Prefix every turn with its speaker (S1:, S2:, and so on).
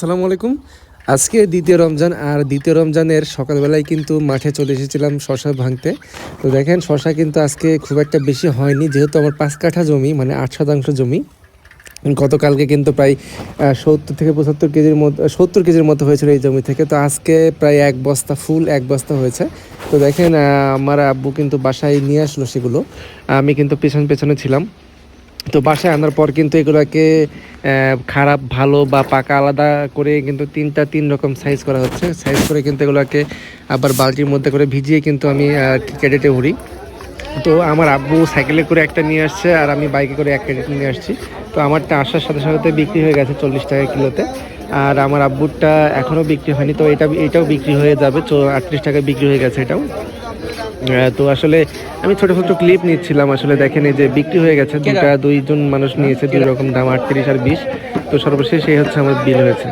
S1: আসসালামু আলাইকুম। আজকে দ্বিতীয় রমজান আর দ্বিতীয় রমজানের সকালবেলায় কিন্তু মাঠে চলে এসেছিলাম শশা ভাঙতে। তো দেখেন শশা কিন্তু আজকে খুব একটা বেশি হয়নি, যেহেতু আমার ৫ কাঠা জমি মানে ৮ শতাংশ জমি। গতকালকে কিন্তু প্রায় ৭০ থেকে ৭৫ কেজির মতো ৭০ কেজির মতো হয়েছিল এই জমি থেকে। তো আজকে প্রায় এক বস্তা, ফুল এক বস্তা হয়েছে। তো দেখেন আমার আব্বু কিন্তু বাসায় নিয়ে আসলো সেগুলো, আমি কিন্তু পেছনে পেছনে ছিলাম। তো বাসায় আনার পর কিন্তু এগুলোকে খারাপ, ভালো বা পাকা আলাদা করে কিন্তু তিন রকম সাইজ করা হচ্ছে। সাইজ করে কিন্তু এগুলোকে আবার বালতির মধ্যে করে ভিজিয়ে কিন্তু আমি ক্যারেটে ভরি। তো আমার আব্বু সাইকেলে করে একটা নিয়ে আসছে আর আমি বাইকে করে এক ক্যারেট নিয়ে আসছি। তো আমারটা আসার সাথে সাথে বিক্রি হয়ে গেছে 40 টাকা কিলোতে। আর আমার আব্বুরটা এখনও বিক্রি হয়নি, তো এটাও বিক্রি হয়ে যাবে 38 টাকায় বিক্রি হয়ে গেছে এটাও। তো আসলে আমি ছোট ছোট ক্লিপ নিচ্ছিলাম। আসলে দেখেন এই যে বিক্রি হয়ে গেছে, দুইজন মানুষ নিয়েছে, দুই রকম দাম 38 আর 20। তো সর্বশেষ এই হচ্ছে আমার বিল হয়েছে।